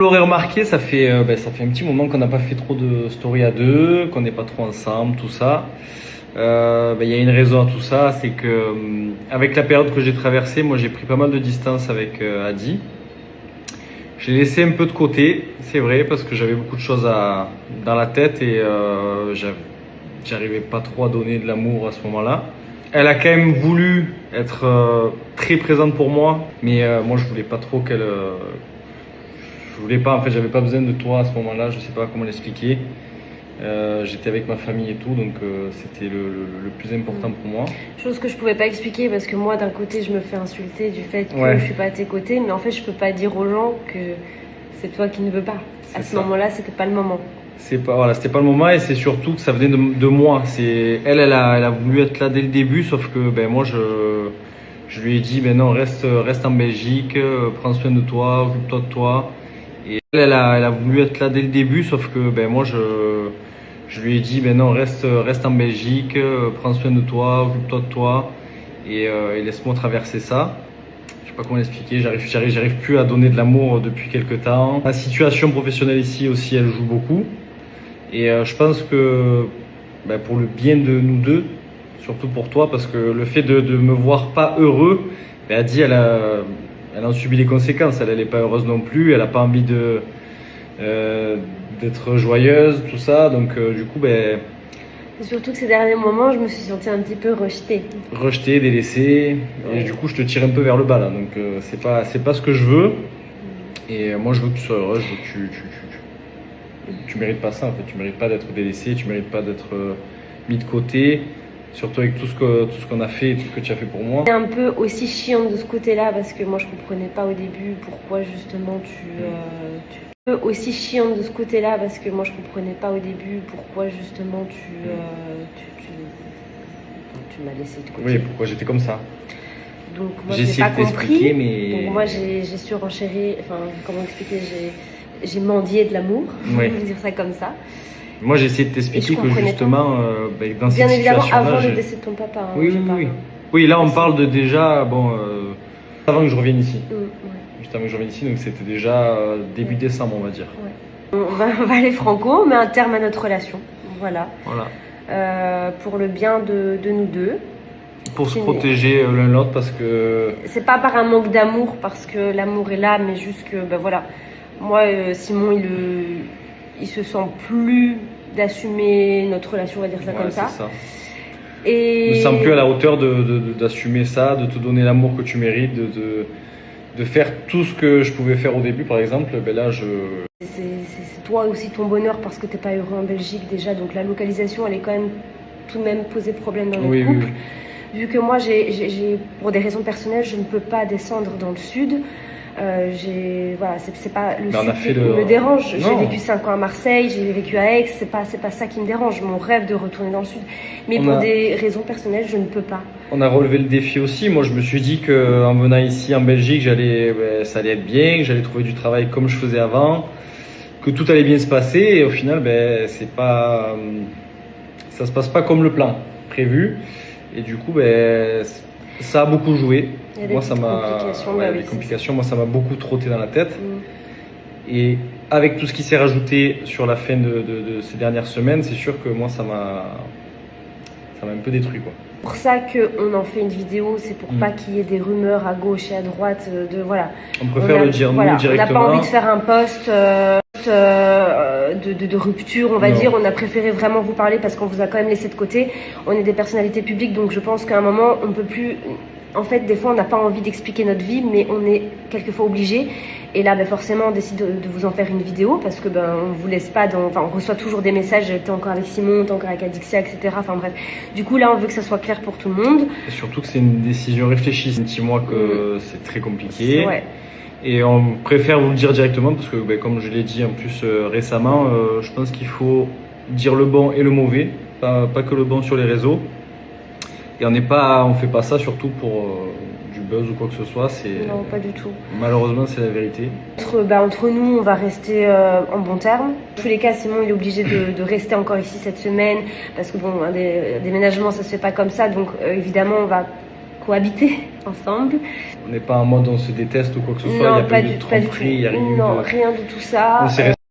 Vous l'aurez remarqué, ça fait un petit moment qu'on n'a pas fait trop de stories à deux, qu'on n'est pas trop ensemble, tout ça. Il y a une raison à tout ça, c'est que avec la période que j'ai traversée, moi j'ai pris pas mal de distance avec Adi. Je l'ai laissé un peu de côté, c'est vrai, parce que j'avais beaucoup de choses dans la tête et j'arrivais pas trop à donner de l'amour à ce moment-là. Elle a quand même voulu être très présente pour moi, mais moi je voulais pas trop qu'elle. Je voulais pas, en fait, j'avais pas besoin de toi à ce moment-là, je sais pas comment l'expliquer. J'étais avec ma famille et tout, donc c'était le plus important pour moi. Chose que je pouvais pas expliquer parce que moi, d'un côté, je me fais insulter du fait que je suis pas à tes côtés, mais en fait, je peux pas dire aux gens que c'est toi qui ne veux pas. À ce moment-là, c'était pas le moment. Voilà, c'était pas le moment et c'est surtout que ça venait de moi. Elle a voulu être là dès le début, sauf que moi je lui ai dit non, reste en Belgique, prends soin de toi, occupe-toi de toi. Et elle a voulu être là dès le début, sauf que moi je lui ai dit non, reste en Belgique, prends soin de toi, occupe-toi de toi et laisse-moi traverser ça. Je sais pas comment l'expliquer, j'arrive plus à donner de l'amour depuis quelques temps. La situation professionnelle ici aussi, elle joue beaucoup. Et je pense que pour le bien de nous deux, surtout pour toi, parce que le fait de me voir pas heureux, Adi, elle en subit les conséquences. Elle n'est pas heureuse non plus, elle n'a pas envie d'être joyeuse, tout ça. Donc du coup, Et surtout que ces derniers moments, je me suis sentie un petit peu rejetée. Rejetée, délaissée. Et du coup, je te tire un peu vers le bas là. Donc c'est pas ce que je veux. Et moi, je veux que tu sois heureuse, je veux que tu mérites pas ça en fait, tu mérites pas d'être délaissé, tu mérites pas d'être mis de côté, surtout avec tout ce qu'on a fait et tout ce que tu as fait pour moi. C'est un peu aussi chiant de ce côté-là parce que moi je comprenais pas au début pourquoi justement aussi chiant de ce côté-là parce que moi je comprenais pas au début pourquoi justement tu m'as laissé de côté. Oui, pourquoi j'étais comme ça. Donc moi j'ai pas compris, mais... Donc moi j'ai surenchéri, enfin comment expliquer, j'ai mendié de l'amour, on va dire ça comme ça. Moi j'ai essayé de t'expliquer que justement dans cette situation-là... Bien évidemment avant le décès de ton papa. Hein, oui. Oui, là on parle de déjà, avant que je revienne ici. Juste avant que je revienne ici, donc c'était déjà début décembre on va dire. On va aller franco, on met un terme à notre relation, voilà. Pour le bien de nous deux. Pour se protéger l'un l'autre parce que... C'est pas par un manque d'amour, parce que l'amour est là, mais juste que, voilà. Moi, Simon, il se sent plus d'assumer notre relation, on va dire ça comme ça. Ça. Et... Je me sens plus à la hauteur d'assumer ça, de te donner l'amour que tu mérites, de faire tout ce que je pouvais faire au début, par exemple. Là, C'est toi aussi ton bonheur parce que t'es pas heureux en Belgique déjà, donc la localisation, elle est quand même tout de même posé problème dans notre couple. Vu que moi, pour des raisons personnelles, je ne peux pas descendre dans le sud. Voilà, c'est pas le sud qui me dérange. J'ai vécu 5 ans à Marseille, j'ai vécu à Aix, c'est pas ça qui me dérange. Mon rêve de retourner dans le sud. Mais pour des raisons personnelles, je ne peux pas. On a relevé le défi aussi. Moi, je me suis dit qu'en venant ici en Belgique, ça allait être bien, que j'allais trouver du travail comme je faisais avant, que tout allait bien se passer. Et au final, ça se passe pas comme le plan prévu. Et du coup, ça a beaucoup joué. Moi, ça m'a des complications. Moi, ça m'a beaucoup trotté dans la tête. Et avec tout ce qui s'est rajouté sur la fin de ces dernières semaines, c'est sûr que moi, ça m'a un peu détruit, quoi. C'est pour ça qu'on en fait une vidéo, c'est pour pas qu'il y ait des rumeurs à gauche et à droite voilà. On préfère le dire nous directement. On n'a pas envie de faire un post de rupture, on va dire. On a préféré vraiment vous parler parce qu'on vous a quand même laissé de côté. On est des personnalités publiques, donc je pense qu'à un moment, on peut plus... En fait, des fois, on n'a pas envie d'expliquer notre vie, mais on est quelquefois obligé. Et là, forcément, on décide de vous en faire une vidéo parce que on vous laisse pas on reçoit toujours des messages. T'es encore avec Simon, t'es encore avec Adixia, etc. Enfin bref. Du coup, là, on veut que ça soit clair pour tout le monde. Et surtout que c'est une décision réfléchie. C'est un petit mois que c'est très compliqué. Et on préfère vous le dire directement parce que, comme je l'ai dit en plus récemment, je pense qu'il faut dire le bon et le mauvais, pas que le bon sur les réseaux. Et on fait pas ça surtout pour du buzz ou quoi que ce soit. Non, pas du tout. Malheureusement, c'est la vérité. Entre nous, on va rester en bon terme. Dans tous les cas, Simon, il est obligé de rester encore ici cette semaine parce que un déménagement, ça se fait pas comme ça. Donc évidemment, on va cohabiter ensemble. On n'est pas en mode on se déteste ou quoi que ce soit, il n'y a pas eu de tromperie, il n'y a rien eu Non, de... rien de tout ça.